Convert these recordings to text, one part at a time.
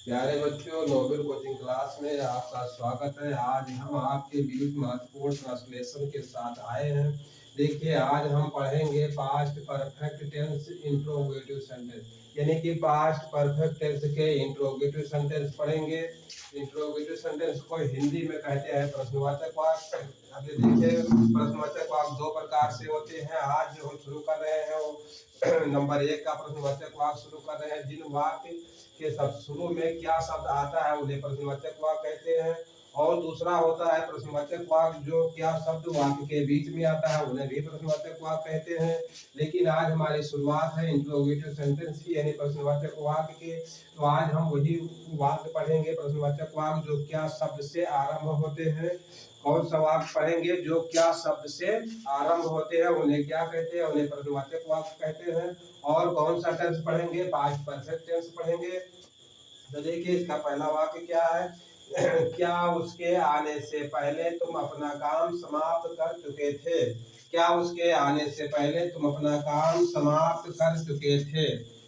प्यारे बच्चों, Nobel coaching class में आपका स्वागत है। आज हम आपके बीच महत्वपूर्ण ट्रांसलेशन के साथ आए हैं। देखिए, आज हम पढ़ेंगे past perfect tense interrogative sentence, यानी कि पास्ट परफेक्ट टेंस के इंट्रोगेटिव सेंटेंस पढ़ेंगे। इंट्रोगेटिव सेंटेंस को हिंदी में कहते हैं प्रश्नवाचक वाक्य। अभी देखिए, प्रश्नवाचक वाक्य दो प्रकार से होते हैं। आज जो हम शुरू कर रहे हैं वो नंबर 1 का प्रश्नवाचक वाक्य शुरू कर रहे हैं। जिन वाक्य के सब शुरू में क्या शब्द आता है उन्हें प्रश्नवाचक वाक्य कहते हैं। और दूसरा होता है प्रश्नवाचक वाक्य जो क्या शब्द वाक्य के बीच में आता है उन्हें भी प्रश्नवाचक वाक्य कहते हैं। लेकिन आज हमारी शुरुआत है इंट्रोगेटिव सेंटेंस की, यानी प्रश्नवाचक वाक्य के। तो आज हम वही वाक्य पढ़ेंगे प्रश्नवाचक वाक्य जो क्या शब्द से आरंभ होते हैं। कौन सा वाक्य पढ़ेंगे जो क्या शब्द से आरंभ होते हैं उन्हें क्या कहते हैं, उन्हें प्रश्नवाचक वाक्य कहते हैं। और कौन सा टेंस पढ़ेंगे, पास्ट परफेक्ट टेंस पढ़ेंगे। तो देखिए, इसका पहला वाक्य क्या है क्या उसके आने से पहले तुम अपना काम समाप्त कर चुके थे। क्या उसके आने से पहले तुम अपना काम समाप्त कर चुके थे।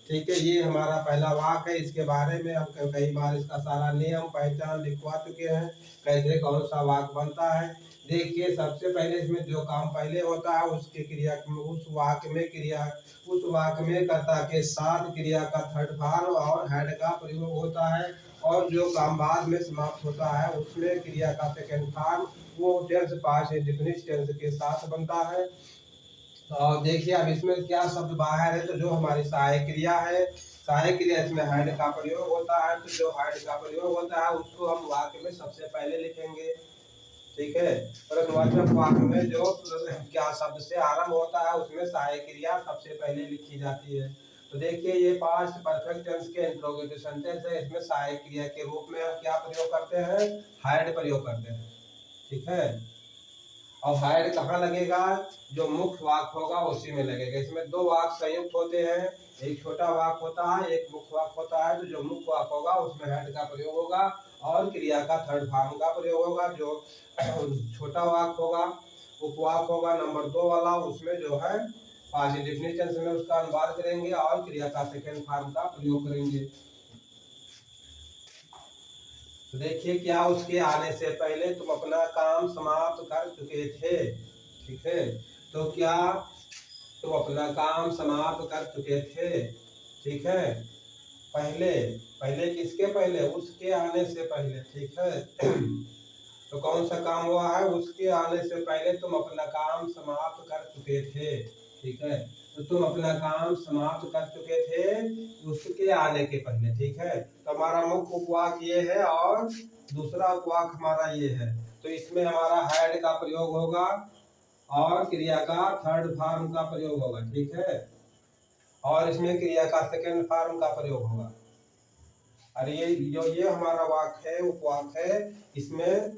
ठीक है, ये हमारा पहला वाक्य है। इसके बारे में हम कई बार इसका सारा नियम पहचान लिखवा चुके हैं, कैसे कौन सा वाक्य बनता है। देखिए, सबसे पहले इसमें जो काम पहले होता है उसके क्रिया उस वाक्य में कर्ता के साथ क्रिया का थर्ड फॉर्म और हेड का प्रयोग होता है। और जो काम बाद में समाप्त होता है उसमें क्रिया का सेकंड फॉर्म वो टेंस पास्ट इंडेफिनिट टेंस के साथ बनता है। और देखिए, अब इसमें क्या शब्द बाहर है, तो जो हमारी सहायक क्रिया है, सहायक क्रिया इसमें हेड का प्रयोग होता है। तो जो हेड का प्रयोग होता है उसको हम वाक्य में सबसे पहले लिखेंगे। ठीक है, प्रश्नवाचक वाक्य में जो क्या शब्द से आरंभ होता है उसमें सहायक क्रिया सबसे पहले लिखी जाती है। तो देखिए, ये पास्ट परफेक्ट टेंस के इंट्रोगेटिव सेंटेंस है। इसमें सहायक क्रिया के रूप में हम क्या प्रयोग करते हैं, हैड प्रयोग करते हैं। ठीक है, और हैड कहाँ लगेगा, जो मुख्य वाक्य होगा उसी में लगेगा। इसमें दो वाक्य संयुक्त होते हैं, एक छोटा वाक्य होता है, एक मुख्य वाक्य होता है। तो जो मुख्य वाक्य होगा उसमें हेड का प्रयोग होगा और क्रिया का थर्ड फॉर्म का प्रयोग होगा। जो छोटा वाक्य होगा, उपवाक्य होगा नंबर 2 वाला, उसमें जो है पास्ट इंडेफिनिट टेंस में उसका अनुवाद करेंगे और क्रिया का सेकंड फॉर्म का प्रयोग करेंगे। तो देखिए, क्या उसके आने से पहले तुम अपना काम समाप्त कर चुके थे। ठीक है, तो क्या तुम अपना काम समाप्त कर चुके थे। ठीक है, पहले पहले किसके पहले, उसके आने से पहले। ठीक है तो कौन सा काम हुआ है, उसके आने से पहले तुम अपना काम समाप्त कर चुके थे। ठीक है, तो तुम अपना काम समाप्त कर चुके थे उसके आने के पहले। ठीक है, तो हमारा मुख्य उपवाक्य ये है और दूसरा उपवाक्य हमारा ये है। तो इसमें हमारा हैड का प्रयोग होगा और क्रिया का थर्ड फॉर्म का प्रयोग होगा। ठीक है, और इसमें क्रिया का सेकंड फॉर्म का प्रयोग होगा। और ये हमारा वाक्य है, उपवाक्य है। इसमें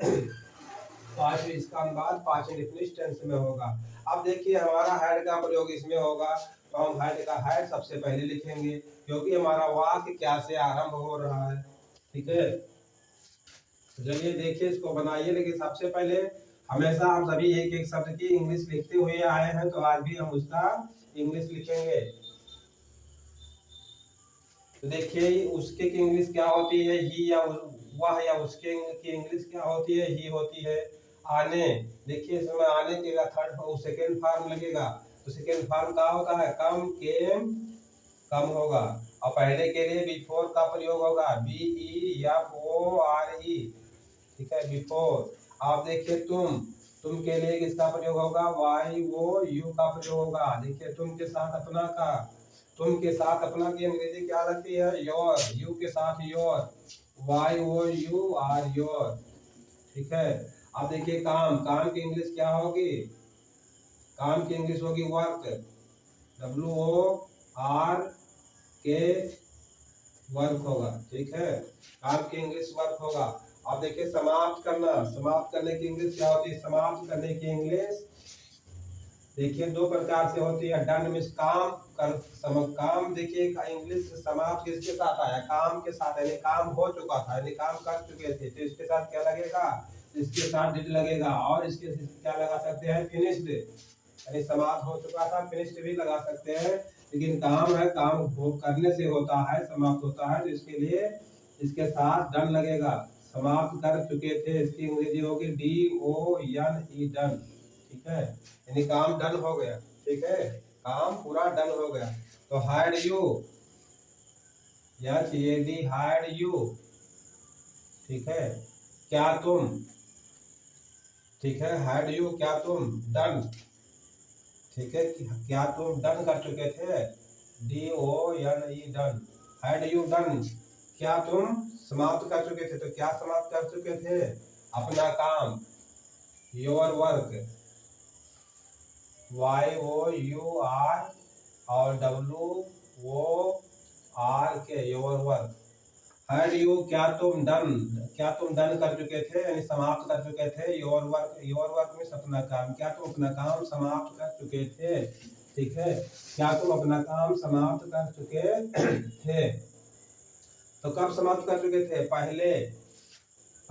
पास्ट इसका अनुवाद पास्ट इंडेफिनिट टेंस में होगा। अब देखिए, हमारा हेड का प्रयोग इसमें होगा। तो हम हेड का हेड सबसे पहले लिखेंगे क्योंकि हमारा वाक्य क्या से आरंभ हो रहा है। ठीक है, चलिए देखिए, इसको बनाइए। लेकिन सबसे पहले हमेशा हम सभी एक एक शब्द की इंग्लिश लिखते हुए आए हैं, तो आज भी हम उसका इंग्लिश लिखेंगे। तो देखिए, उसके की इंग्लिश क्या होती है, ही या वह, या उसके की इंग्लिश क्या होती है, ही होती है। आने, देखिए इसमें आने के थर्ड सेकेंड फॉर्म लगेगा। तो सेकेंड फॉर्म क्या होता है, कम, केम, कम होगा। और पहले के लिए बिफोर का प्रयोग होगा, BEFORE। ठीक है, बिफोर। आप देखिए, तुम के लिए किसका प्रयोग होगा, YOU का प्रयोग होगा। देखिए, तुम के साथ अपना का, तुम के साथ अपना की अंग्रेजी क्या लगती है, योर। यू के साथ योर, YOUR, योर। ठीक है, अब देखिए, काम की इंग्लिश क्या होगी, काम की इंग्लिश होगी वर्क, WORK, वर्क होगा। ठीक है, काम की इंग्लिश वर्क होगा। अब देखिए, समाप्त करना, समाप्त करने की इंग्लिश क्या होती है, समाप्त करने की इंग्लिश देखिए दो प्रकार से होती है, डन मीन्स काम कर, काम। देखिए, इंग्लिश समाप्त किसके साथ आया, काम के साथ, यानी काम हो चुका था, यानी काम कर चुके थे। तो इसके साथ क्या लगेगा, इसके साथ डिड लगेगा। और इसके क्या लगा सकते हैं, फिनिश्ड, यानी समाप्त हो चुका था, फिनिश्ड भी लगा सकते हैं। लेकिन काम है, काम करने से होता है, समाप्त होता है, तो इसके लिए इसके साथ डन लगेगा, समाप्त कर चुके थे, इसकी अंग्रेजी होगी DONE, डन। ठीक है, यानी काम डन हो गया। ठीक है, काम पूरा डन हो गया। तो hired you, HAD, hired you. ठीक है, क्या तुम। ठीक है, हायर्ड यू, क्या तुम। डन। ठीक है, क्या तुम डन कर चुके थे, DONE, done. Had you done, क्या तुम समाप्त कर चुके थे। तो क्या समाप्त कर चुके थे, अपना काम, योर वर्क, YOUR और WORK, your work. Had you, क्या तुम डन, क्या तुम डन कर चुके थे, यानी समाप्त कर चुके थे, योर वर्क, योर वर्क में अपना काम, क्या तुम अपना काम समाप्त कर चुके थे। ठीक है, क्या तुम अपना काम समाप्त कर चुके थे। तो कब समाप्त कर चुके थे, पहले।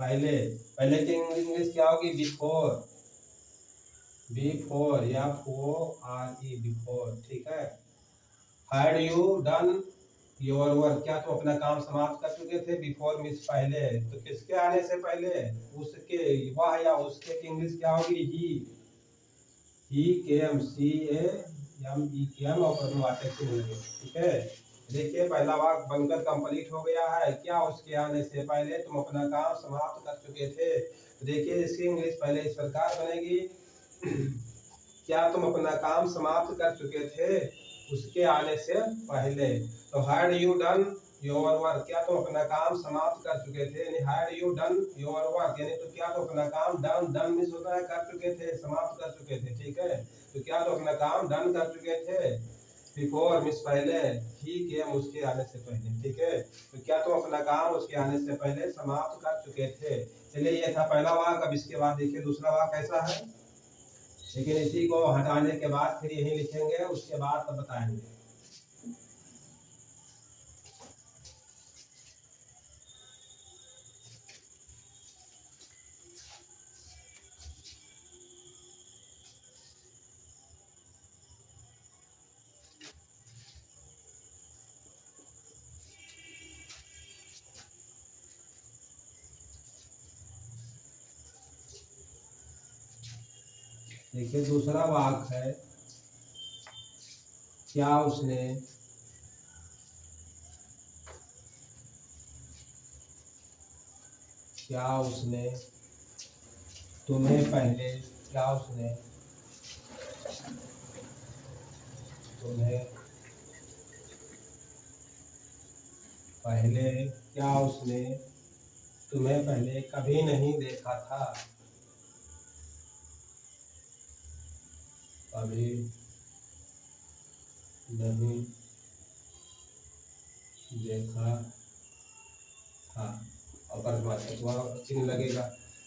पहले, पहले की इंग्लिश क्या होगी, बिफोर, बिफोर, FORE, बिफोर। ठीक है, had you done your work, क्या तुम अपना काम समाप्त कर चुके थे, बिफोर मीन्स पहले। तो किसके आने से पहले, उसके, वह या उसके की इंग्लिश क्या होगी, ही केम, CAME और प्रश्नवाचक चिन्ह लगे। ठीक है, देखिए पहला वाक्य बनकर कंप्लीट हो गया है, क्या उसके आने से पहले तुम अपना काम समाप्त कर चुके थे। तो देखिए इसकी इंग्लिश पहले इस प्रकार बनेगी, क्या तुम अपना काम समाप्त कर चुके थे उसके आने से पहले। तो had you done your work, क्या तुम अपना काम समाप्त कर चुके थे, यानी had you done your work, यानी तो क्या तुम अपना काम डन, डन मीन्स होता है कर चुके थे, समाप्त कर चुके थे। ठीक है, तो क्या तुम अपना काम डन कर चुके थे, बिफोर मीन्स पहले, ही केम उसके आने से पहले। ठीक है, तो क्या तुम अपना काम उसके आने से पहले समाप्त कर चुके थे। चलिए ये था पहला वाक्य। अब इसके बाद देखिए दूसरा वाक्य कैसा है, लेकिन इसी को हटाने के बाद फिर यही लिखेंगे, उसके बाद तब बताएंगे। देखिए दूसरा वाक्य है, क्या उसने, क्या उसने तुम्हें पहले, क्या उसने तुम्हें पहले, क्या उसने तुम्हें पहले कभी नहीं देखा था, कभी नहीं देखा था, और प्रश्नवाचक चिन्ह लगेगा।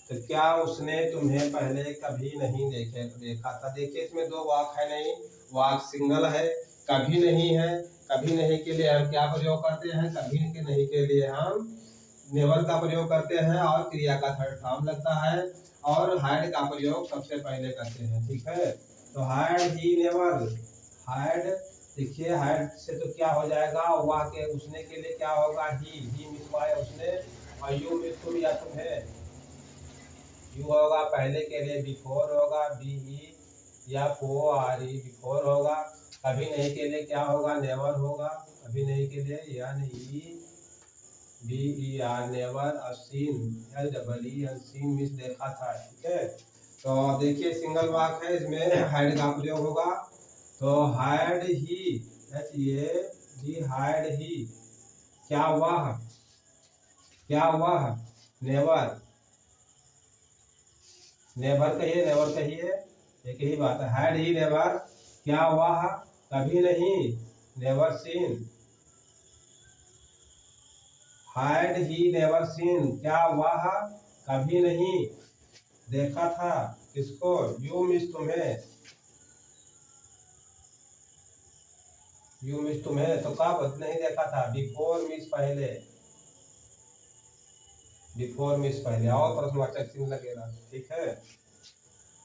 तो क्या उसने तुम्हें पहले कभी नहीं देखा था। देखिए इसमें दो वाक्य है, नहीं वाक्य सिंगल है, कभी नहीं है। कभी नहीं के लिए हम क्या प्रयोग करते हैं, कभी के नहीं के लिए हम नेवर का प्रयोग करते हैं और क्रिया का थर्ड फॉर्म लगता है, और हाइड का प्रयोग सबसे पहले करते हैं। ठीक है, तो हाइड ही नेवर, हाइड, देखिए हाइड से तो क्या हो जाएगा, वह के उसने के लिए क्या होगा, ही मिसवाया उसने, और यू मिस तुम या तुम्हें, यू होगा पहले के लिए, बिफोर होगा, BEFORE, बिफोर होगा। कभी नहीं के लिए क्या होगा, नेवर होगा, कभी नहीं के लिए NEVER, नेवर, और सीन, LEE, सीन मिस देखा था। ठीक है, तो देखिए सिंगल वाक्य है, इसमें हाइड का प्रयोग होगा। तो हाइड ही, HAD, हाइड ही, क्या वह, क्या वह, नेवर, नेवर कहिए, नेवर कहिए, एक ही बात है। हैड ही नेवर, क्या वह कभी नहीं, never seen, had he never seen, क्या वह कभी नहीं देखा था, किसको, यू मिस तुम्हें, यू मिस तुम्हें। तो कब नहीं देखा था, बिफोर मिस पहले, बिफोर मिस पहले, और प्रश्नवाचक चिन्ह लगेगा। ठीक है,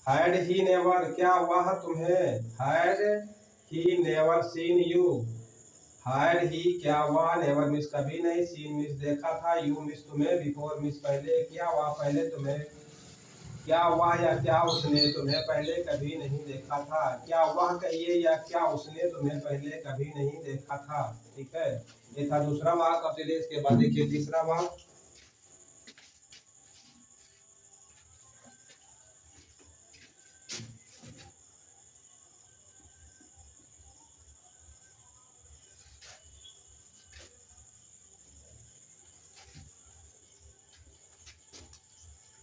हैड ही नेवर, क्या वह तुम्हें, had he never seen you, had he क्या हुआ, नेवर मिस कभी नहीं, सीन मिस देखा था, यू मिस तुम्हें, बिफोर मिस पहले, क्या हुआ पहले तुम्हें, क्या हुआ या क्या उसने तुम्हें पहले कभी नहीं देखा था, क्या वह कहिए या क्या उसने तुम्हें पहले कभी नहीं देखा था। ठीक है, ये था दूसरा वाक। अब चलिए इसके बाद देखिए तीसरा वाक।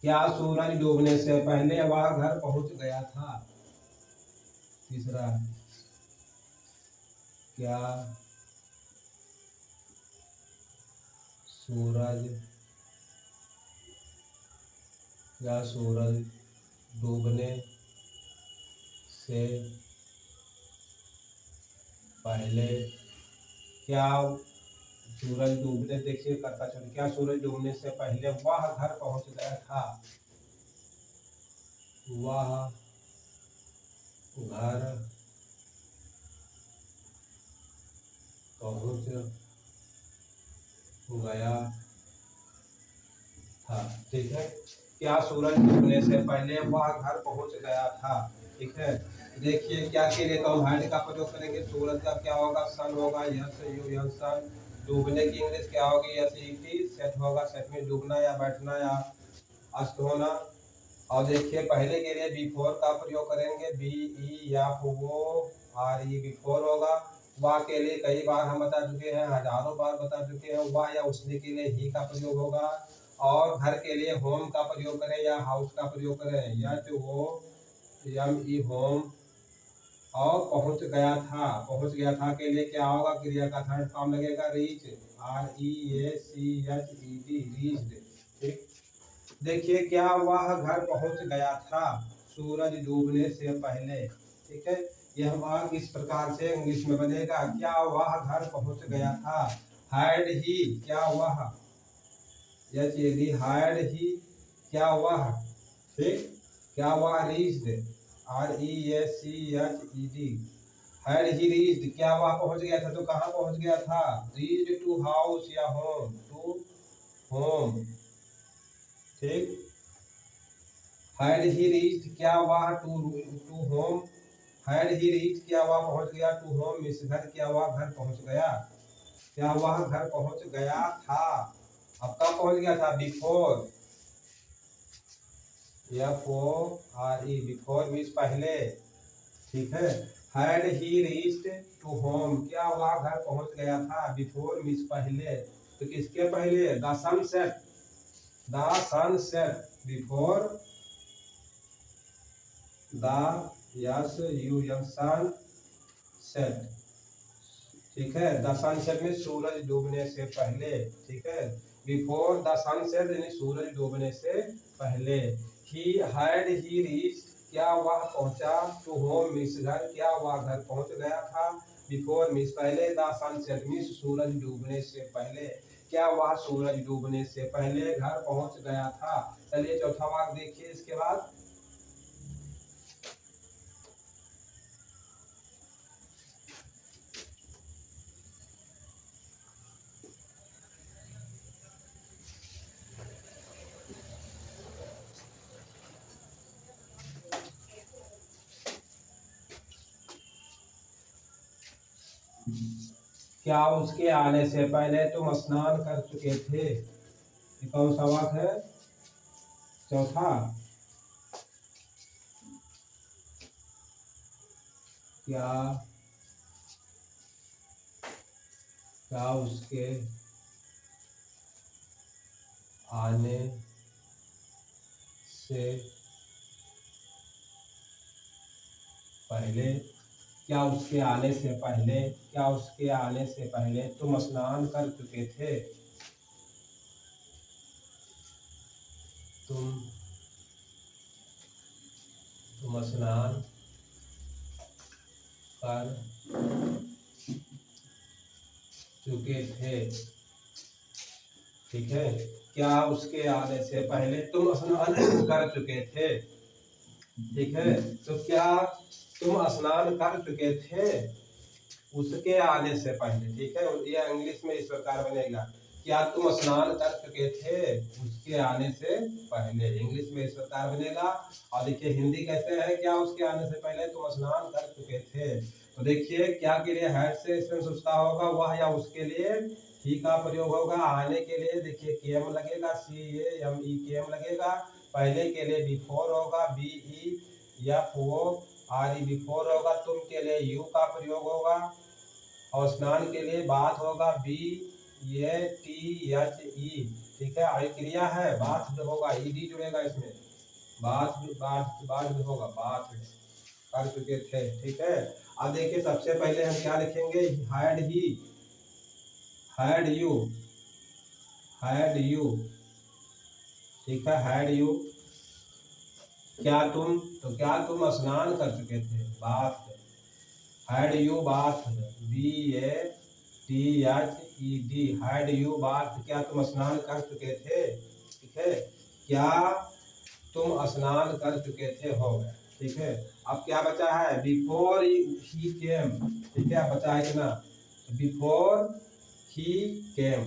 क्या सूरज डूबने से पहले वह घर पहुंच गया था। तीसरा, क्या सूरज डूबने से पहले, क्या सूरज डूबने, देखिए करता चल, क्या सूरज डूबने से पहले वह घर पहुंच गया था, वह घर पहुंच गया था। ठीक है, क्या सूरज डूबने से पहले वह घर पहुंच गया था। ठीक है, देखिए क्या के लिए तो हम हैड का प्रयोग करेंगे, सूरज का क्या होगा, सन होगा, यस यू यस सन, डूबने की इंग्लिश क्या होगी, यस ईटी, सेट होगा, सेट में डूबना या बैठना या अस्त होना। और देखिए पहले के लिए बिफोर का प्रयोग करेंगे, B E F O R E, before होगा। वाह के लिए कई बार हम बता चुके हैं, हजारों बार बता चुके हैं, वाह या उसने के लिए ही का प्रयोग होगा। और घर के लिए होम का प्रयोग करें या हाउस का प्रयोग करें, या जो हो एम ई होम। और पहुंच गया था के लिए क्या होगा, क्रिया का थर्ड फॉर्म लगेगा, reach, R E A C H E D, reached. ठीक, देखिए क्या वह घर पहुंच गया था सूरज डूबने से पहले। ठीक है, यह वाक्य इस प्रकार से इंग्लिश में बनेगा, क्या वह घर पहुंच गया था, हैड ही, क्या वह, यस यदि, हैड ही, क्या वह, ठीक, क्या वह, reached, R E S C H E D, had he reached, क्या वह पहुंच गया था, तो कहाँ पहुंच गया था, रीच्ड टू हाउस या होम, टू होम। ठीक, हैड ही रीच्ड, क्या वह to home, had he reached, क्या वह पहुंच गया, टू होम मिस घर, क्या वह घर पहुंच गया, क्या वह घर पहुंच गया था। अब कब पहुंच गया था, before, F O R E, before means पहले। ठीक है, had he reached to home, क्या वह घर पहुंच गया था, बिफोर मीन्स पहले। तो किसके पहले, the sunset, the sunset, before the, yes you young sunset. ठीक है, द सनसेट में सूरज डूबने से पहले। ठीक है, बिफोर द सनसेट यानी सूरज डूबने से पहले। ही हैड ही रीच्ड, क्या वह पहुंचा, टू होम मिस घर, क्या वह घर पहुंच गया था, बिफोर मिस पहले, द सनसेट मिस सूरज डूबने से पहले, क्या वह सूरज डूबने से पहले घर पहुंच गया था। चलिए चौथा वाक्य देखिए इसके बाद। क्या उसके आने से पहले तुम स्नान कर चुके थे। ये कौन सा वाक्य है, चौथा। क्या क्या उसके आने से पहले, क्या उसके आने से पहले, क्या उसके आने से पहले तुम स्नान कर चुके थे। तुम स्नान कर चुके थे। ठीक है, क्या उसके आने से पहले तुम स्नान कर चुके थे। ठीक है, तो क्या तुम स्नान कर चुके थे। उसके आने से पहले, ठीक है। ये इंग्लिश में इस प्रकार बनेगा, क्या तुम स्नान कर चुके थे उसके आने से पहले, इंग्लिश में इस प्रकार बनेगा। और देखिए हिंदी कैसे है, क्या उसके आने से पहले तुम स्नान कर चुके थे। तो देखिए क्या के लिए हैड से सेंस उसका होगा, वह या उसके लिए ही का प्रयोग होगा। आने के लिए देखिए केम लगेगा, CAME केम लगेगा। पहले के लिए बिफोर होगा, BEFORE बिफोर होगा। तुम के लिए यू का प्रयोग होगा। और स्नान के लिए बाथ होगा, BATHE, ठीक है। और क्रिया है बाथ होगा, ED जुड़ेगा इसमें, बाथ बाथ बाथ होगा, बाथ कर चुके थे, ठीक है। अब देखिए सबसे पहले हम क्या लिखेंगे, हैड यू, ठीक है। हैड यू, क्या तुम, तो क्या तुम स्नान कर चुके थे, bath, had you bath, BATHED, had you bath, क्या तुम स्नान कर चुके थे, ठीक है। क्या तुम स्नान कर चुके थे हो गया, ठीक है। अब क्या बचा है, बिफोर ही केम, ठीक है। बचा है कितना, before he came,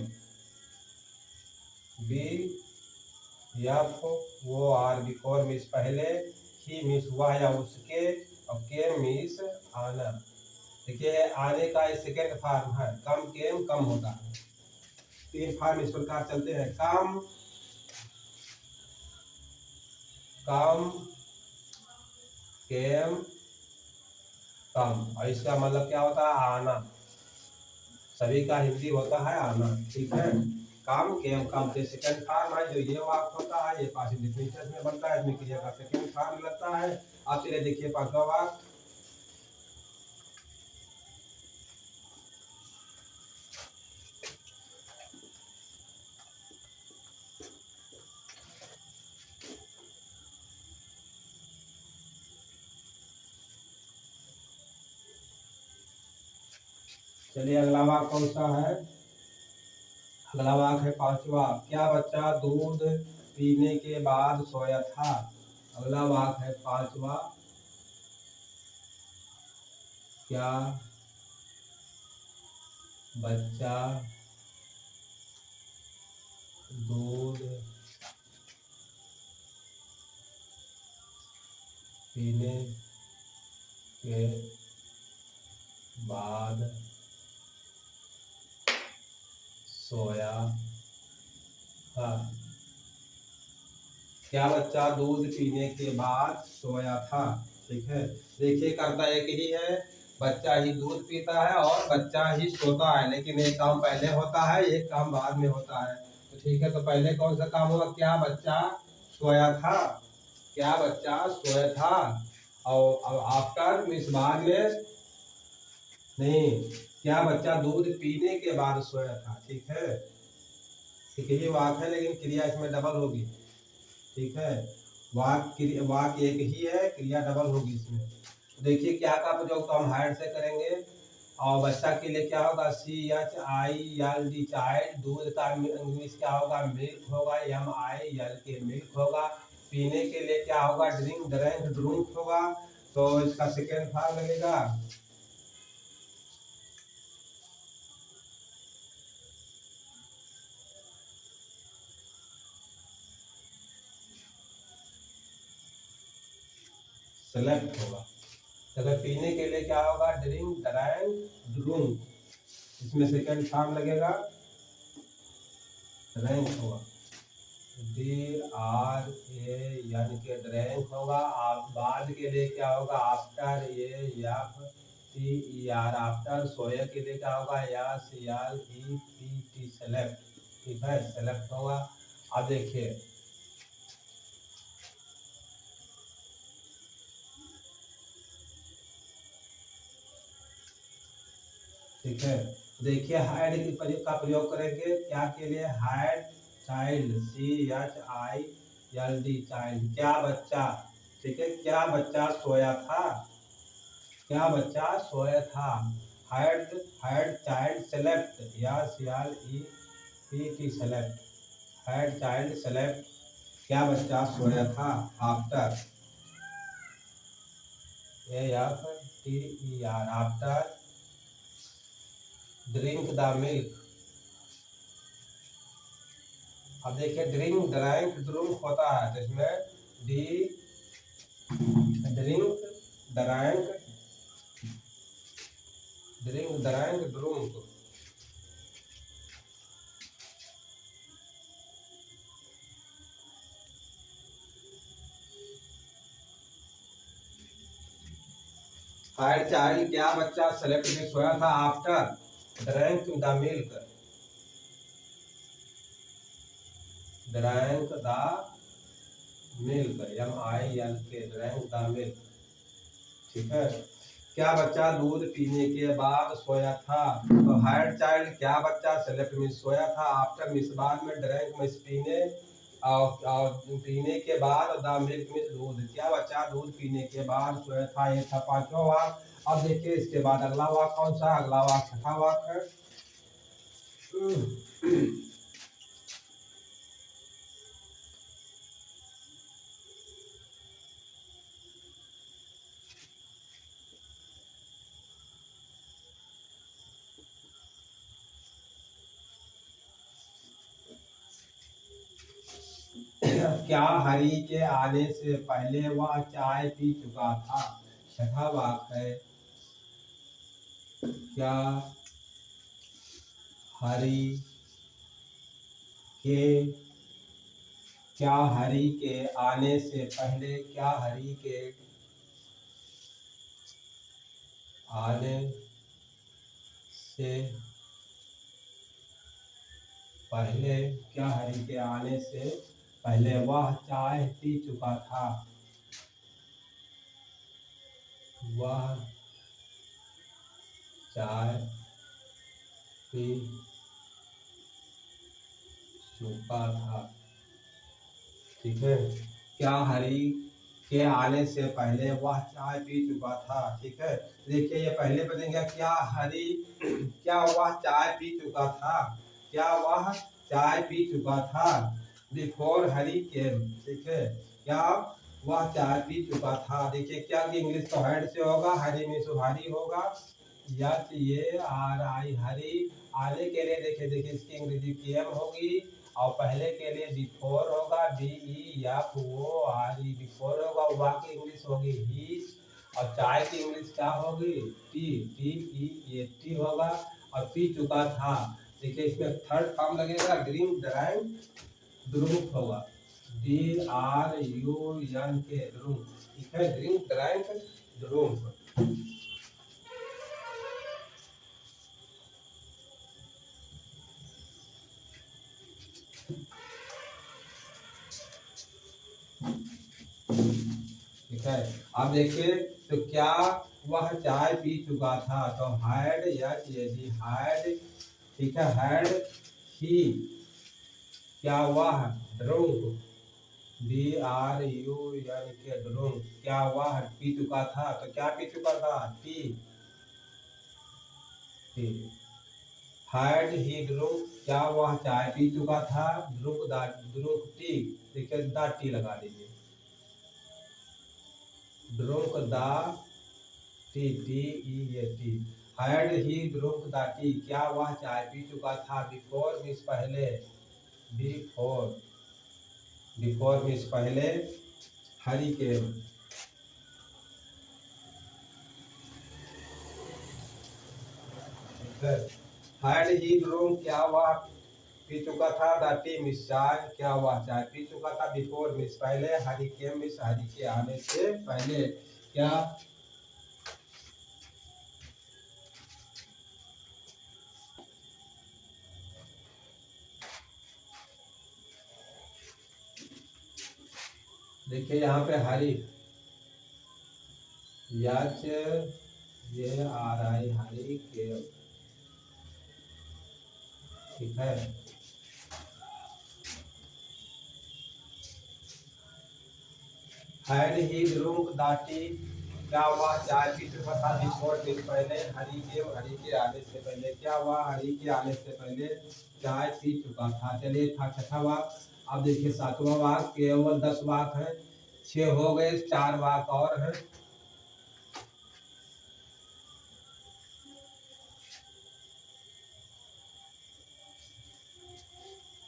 BFOR, before means पहले, ही मीन्स हुआ या उसके, और केम मीन्स आना। देखिए आने का सेकेंड फॉर्म है, कम केम कम होता है। 3 फॉर्म इस प्रकार चलते हैं, कम केम कम, और इसका मतलब क्या होता है, आना। सभी का हिंदी होता है आना, ठीक है। कम केम कम से सेकेंड फॉर्म है, जो ये वाक्य होता है ये पास्ट इंडेफिनिट में बनता है, इसमें क्रिया का सेकेंड फॉर्म लगता है। अब चलिए देखिए पांचवा वाक्य, चलिए अगला वाक्य कौन सा है, अगला वाक्य है पांचवा, क्या बच्चा दूध पीने के बाद सोया था। अगला वाक्य है पांचवा, क्या बच्चा दूध पीने के बाद सोया था। क्या बच्चा दूध पीने के बाद सोया था, ठीक है। देखिए कर्ता एक ही है, बच्चा ही दूध पीता है और बच्चा ही सोता है, लेकिन एक काम पहले होता है एक काम बाद में होता है। तो ठीक है, तो पहले कौन सा काम होगा, क्या बच्चा सोया था, क्या बच्चा सोया था। और आफ्टर मीन्स बाद में, नहीं, क्या बच्चा दूध पीने के बाद सोया था, ठीक है। एक ही वाक्य है लेकिन क्रिया इसमें डबल होगी, ठीक है। वाक्य एक ही है, क्रिया डबल होगी इसमें। देखिए क्या का प्रयोग तो हम हाइड से करेंगे, और बच्चा के लिए क्या होगा, CHILD, चाइल्ड। दूध का इंग्लिश क्या होगा, मिल्क होगा, MIL के मिल्क होगा। पीने के लिए क्या होगा, ड्रिंक होगा। तो इसका सेकेंड फॉर्म लगेगा, सेलेक्ट होगा। अगर पीने के लिए क्या होगा, ड्रिंक, इसमें सेकेंड फॉर्म लगेगा, ड्रिंक होगा, DRA यानी कि ड्रिंक होगा। आप बाद के लिए क्या होगा, आफ्टर, AFTER, आफ्टर। सोया के लिए क्या होगा, SLEPT, सेलेक्ट, ठीक है, सेलेक्ट होगा। अब देखिए ठीक है, देखिए हाइड का प्रयोग करेंगे, क्या के लिए, हाइड चाइल्ड, CHILD, चाइल्ड, क्या बच्चा, ठीक है। क्या बच्चा सोया था, क्या बच्चा सोया था। Had child slept, SLEPT, slept, had child slept, क्या बच्चा सोया था। After, AFTER, after drink the milk. अब देखिए ड्रिंक ड्रैंक ड्रुंक होता है, तो इसमें डी drink drank drunk. Had child, क्या बच्चा सेलेक्ट में सोया था after drank the milk. Drank the milk, MILK, drank the milk. ठीक है। क्या बच्चा दूध पीने के बाद सोया था, तो हाइड चाइल्ड, क्या बच्चा सेलेक्ट में सोया था आफ्टर मिस, बाद में ड्रैंक मिस पीने और पीने के बाद द मिल्क मिस दूध, क्या बच्चा दूध पीने के बाद सोया था। ये था पांचवा वाक। अब देखिए इसके बाद अगला वाक कौन सा, अगला वाक छठा वाक है। क्या हरि के आने से पहले वह चाय पी चुका था। छठा वाक है। क्या हरि के आने से पहले, क्या हरि के आने से पहले, क्या हरि के आने से पहले वह चाय पी चुका था। वह चाय पी चुका था। ठीक है। क्या हरि के आने से पहले वह चाय पी चुका था। ठीक है। देखिए ये पहले बनेगा, क्या हरि, क्या वह चाय पी चुका था, क्या वह चाय पी चुका था बिफोर हरि केम। ठीक है। क्या वह चाय पी चुका था। देखिए क्या की इंग्लिश तो हेड से होगा, हरि में सुहारी होगा, यच ये आर आई हरि। आने के लिए देखिए इसकी अंग्रेजी केम होगी, और पहले के लिए बिफोर होगा, BEFORE, बिफोर होगा। वह की इंग्लिश होगी ही, और चाय की इंग्लिश क्या होगी, TEAT होगा, और पी चुका था। देखिए इसमें थर्ड फॉर्म लगेगा, ड्रिंक ड्रैंक ड्रुंक होगा, DRUNK ड्रुंक। ठीक है, ड्रिंक ड्रैंक ड्रुंक। ठीक है। अब देखिए तो क्या वह चाय पी चुका था, तो हैड हैड। ठीक है, हैड ही, क्या वह ड्रुंक, DRUNK ड्रुंक, क्या वह पी चुका था, तो क्या पी चुका था, टी। हैड ही ड्रुंक, क्या वह चाय पी चुका था, ड्रुंक टी। देखिए द टी लगा दीजिए, drunk the tea, TEAT। Had he drunk the tea, क्या वह चाय पी चुका था बिफोर मीन्स पहले, बिफोर मीन्स पहले हरि के। हैड ही ड्रुंक, क्या वह पी चुका था, द टी मिस चाय, क्या वह चाय पी चुका था बिफोर मिस पहले, हरि के मिस हरि के आने से पहले। क्या देखिए यहाँ पे हरि, यच ये आर आई हरि के। ठीक है। Had he drunk the tea, क्या वह चाय पी चुका था बिफोर मीन्स पहले, हरि के आने से पहले, क्या वह हरि के आने से पहले चाय पी चुका था। चलिए था छठा वाक। अब देखिए सातवां वाक, केवल 10 वाक है, 6 हो गए, 4 वाक और है।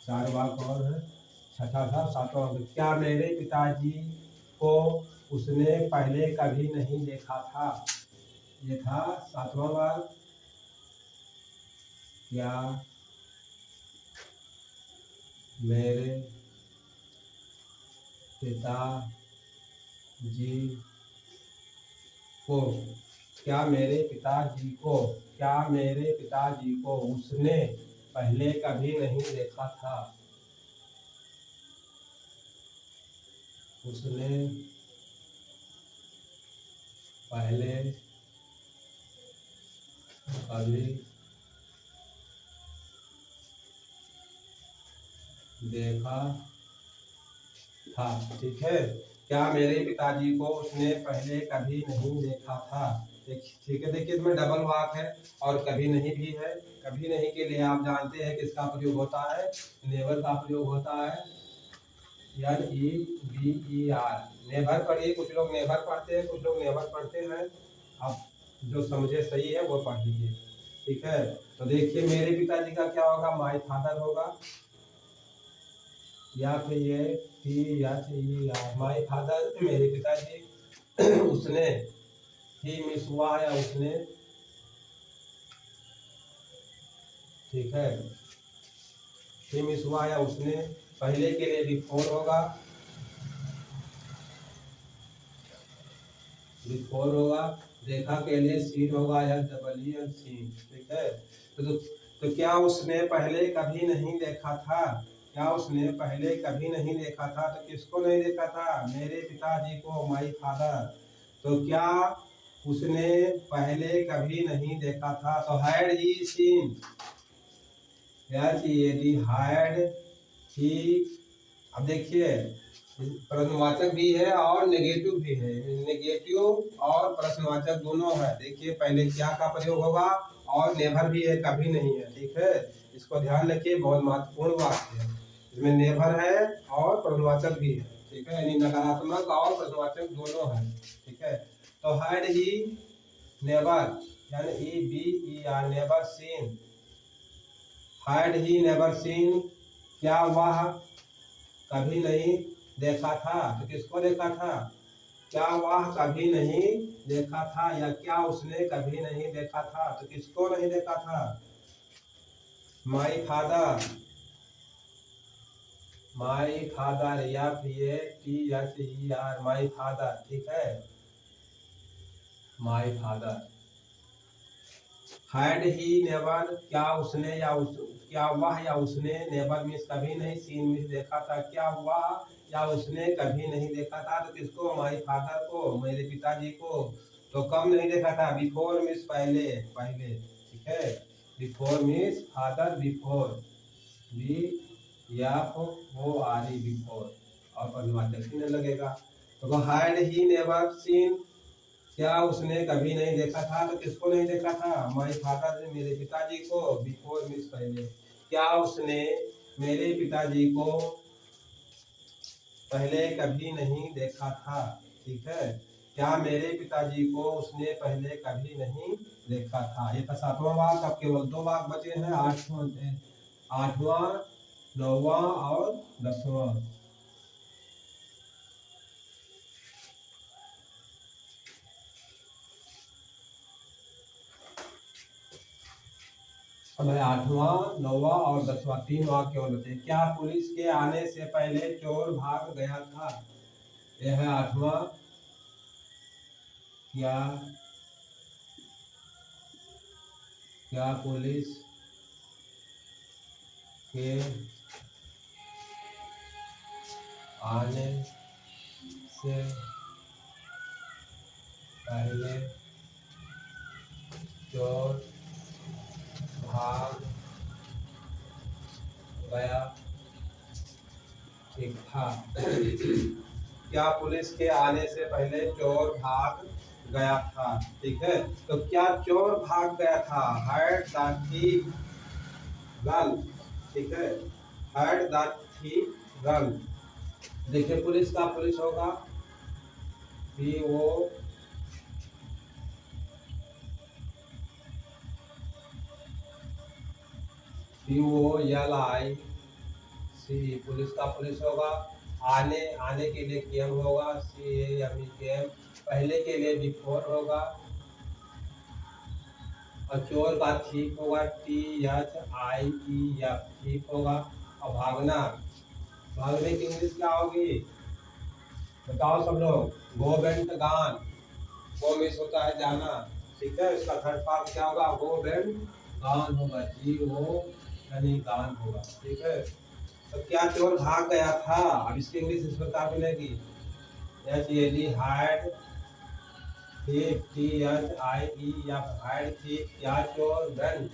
4 वाक्य और है, छठा था 7वां वाक्य। क्या मेरे पिताजी को उसने पहले कभी नहीं देखा था, ये था 7वां वाक्य। क्या मेरे पिताजी को, क्या मेरे पिताजी को, क्या मेरे पिताजी को उसने पहले कभी नहीं देखा था, उसने पहले कभी देखा था। ठीक है, क्या मेरे पिताजी को उसने पहले कभी नहीं देखा था। ठीक है, देखिए इसमें डबल वाक है और कभी नहीं भी है। कभी नहीं के लिए आप जानते हैं किसका प्रयोग होता है, नेवर का प्रयोग होता है, NEVER। नेवर पढ़िए, कुछ लोग नेवर पढ़ते हैं, कुछ लोग नेवर पढ़ते हैं। आप जो समझे सही है वो पढ़ लीजिए। ठीक है, तो देखिए मेरे पिताजी का क्या होगा, माय फादर होगा, या फिर ये THER, माय फादर मेरे पिताजी। उसने, ही मिस हुआ या उसने। ठीक है, ही मिस हुआ या उसने। पहले के लिए बिफोर होगा, बिफोर होगा। देखा के लिए सीन होगा या WN सीन। ठीक है, तो क्या उसने पहले कभी नहीं देखा था, क्या उसने पहले कभी नहीं देखा था, तो किसको नहीं देखा था, मेरे पिताजी को, माय फादर। तो क्या उसने पहले कभी नहीं देखा था, तो had he seen, had he. अब देखिए प्रश्नवाचक भी है और नेगेटिव भी है, नेगेटिव और प्रश्नवाचक दोनों है। देखिए पहले क्या का प्रयोग होगा, और नेवर भी है, कभी नहीं है। ठीक है, इसको ध्यान रखिए, बहुत महत्वपूर्ण बात है। इसमें नेवर है और प्रश्नवाचक भी है। ठीक है, यानी नकारात्मक और प्रश्नवाचक दोनों है। ठीक है, तो हैड ही नेवर, यानी EVER, never seen. Had he never seen, क्या वह कभी नहीं देखा था, तो किसको देखा था, क्या वह कभी नहीं देखा था, या क्या उसने कभी नहीं देखा था, तो किसको नहीं देखा था, माय फादर, माय फादर, या फिर THER, माय फादर। ठीक है, my father. Had he never, क्या उसने या क्या वह या उसने, नेवर मीन्स कभी नहीं, सीन मीन्स देखा था, क्या वह या उसने कभी नहीं देखा था, तो किसको, माय फादर को, मेरे पिताजी को। तो कब नहीं देखा था, बिफोर मीन्स पहले, पहले। ठीक है, before means father, before, BFOR, before, और परिवाचक ही नहीं लगेगा। तो हैड ही नेवर सीन, क्या उसने कभी नहीं देखा था, तो किसको नहीं देखा था, माय फादर, मेरे पिताजी को, बिफोर मीन्स पहले। क्या उसने मेरे पिताजी को पहले कभी नहीं देखा था। ठीक है, क्या मेरे पिताजी को उसने पहले कभी नहीं देखा था। ये था 7वां वाक्य। अब केवल 2 वाक्य बचे हैं, 8वां, 9वां और 10वां। अब है 8वां, 9वां और 10वां, 3 वाक्य और बचे। क्या पुलिस के आने से पहले चोर भाग गया था, यह है 8वां। क्या क्या पुलिस के आने से पहले चोर भाग गया। ठीक था। क्या पुलिस के आने से पहले चोर भाग गया था। ठीक है, तो क्या चोर भाग गया था, हैड द थीफ रन। ठीक है, हैड द थीफ रन। देखिए पुलिस का पुलिस होगा POLI सी पुलिस का पुलिस होगा। आने आने के लिए केम होगा, CAME केम। पहले के लिए बिफोर होगा। और चोर का थीप होगा, THIEF थीप होगा। और भागना, भागने की इंग्लिश क्या होगी बताओ सब लोग। गो वेंट गान, गो मिस होता है जाना, ठीक है। इसका थर्ड पार्ट क्या होगा, गो वेंट गान होगा, GO यानी गान होगा, ठीक है। तो क्या चोर भाग गया था, अब इसकी इंग्लिश इस प्रकार मिलेगी, HAD hide thief, THIEF hide thief. क्या चोर वेंट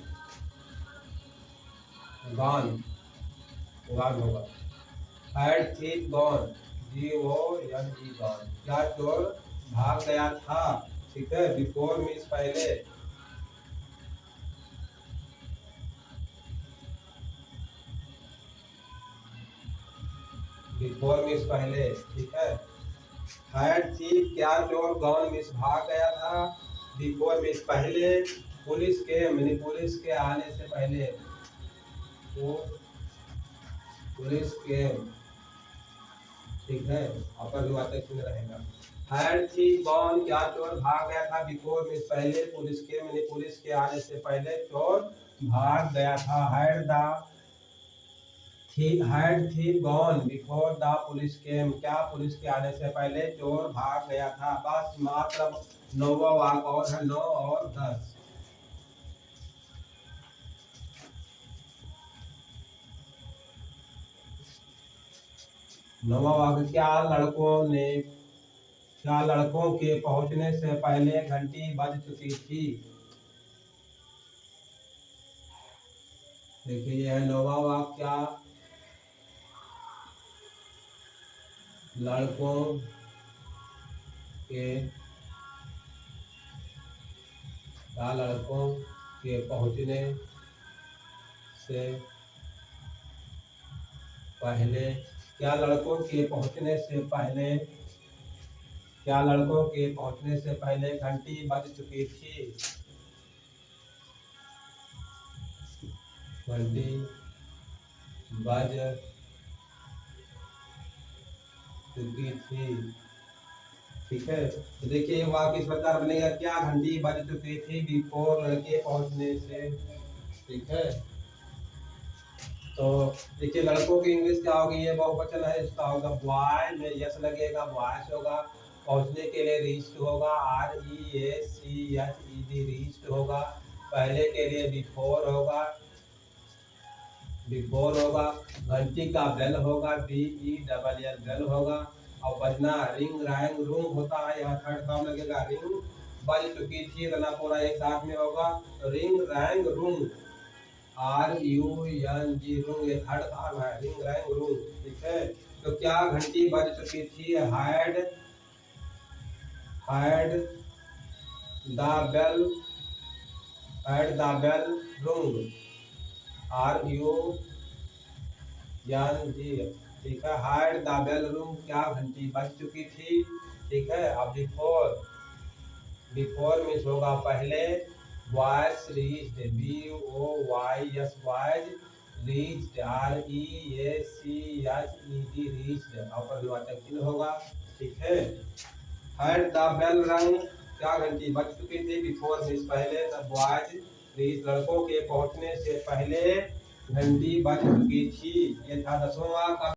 गॉन, गॉन होगा। Hide thief gone, GONE gone. क्या चोर भाग गया था, ठीक है। बिफोर मीन्स पहले, बिफोर मीन्स पहले, ठीक है। हाइड थीप क्या चोर, गॉन मीन्स भाग गया था, बिफोर मीन्स पहले, पुलिस के यानी पुलिस के आने से पहले, तो पुलिस के, ठीक है। अपर अनुवादक चिन्ह रहेगा। हाइड थीप गॉन क्या चोर भाग गया था, बिफोर मीन्स पहले, पुलिस के यानी पुलिस के आने से पहले चोर भाग गया था। Hide thief gone before the police केम, क्या पुलिस के आने से पहले चोर भाग गया था। बस मात्र 9वां वाक्य और है, 9 और 10। नौवां वाक्य, क्या लड़कों के पहुंचने से पहले घंटी बज चुकी थी। देखिए यह है नौवां वाक्य, क्या लड़कों के पहुंचने से पहले, क्या लड़कों के पहुंचने से पहले, क्या लड़कों के पहुंचने से पहले घंटी बज चुकी थी, घंटी बज चुकी थी, ठीक है। तो देखिए वाक्य इस प्रकार बनेगा, क्या घंटी बज चुकी थी बिफोर लड़के पहुंचने से, ठीक है। तो देखिए लड़कों की इंग्लिश क्या होगी, ये बहुवचन है, इसका होगा बॉय में यस लगेगा, बॉयज होगा। पहुंचने के लिए रीच्ड होगा, REACHED रीच्ड होगा। पहले के लिए बिफोर होगा, बिफोर होगा। घंटी का बेल होगा, BELL बेल होगा। और बजना रिंग रैंग रूंग होता है, यहाँ थर्ड फॉर्म लगेगा, रिंग बज चुकी थी, इतना पूरा एक साथ में होगा। Ring rang rung, RUNG rung, ये थर्ड फॉर्म है, रिंग रैंग रूंग, ठीक है। तो क्या घंटी बज चुकी थी, had the bell, had the bell rung, RUNG, ठीक है। हाइड द बेल रूम, क्या घंटी बज चुकी थी, ठीक है। अब बिफोर, बिफोर मीन्स होगा पहले। Boys reached, BOYS boys, reached REACHED reached, और अनुवादक चिन्ह होगा, ठीक है। हाइड द बेल रंग, क्या घंटी बज चुकी थी, बिफोर मीन्स पहले। द बॉयज रीच्ड, लड़कों के पहुंचने से पहले घंटी बज चुकी थी। ये था 10वां वाक्य।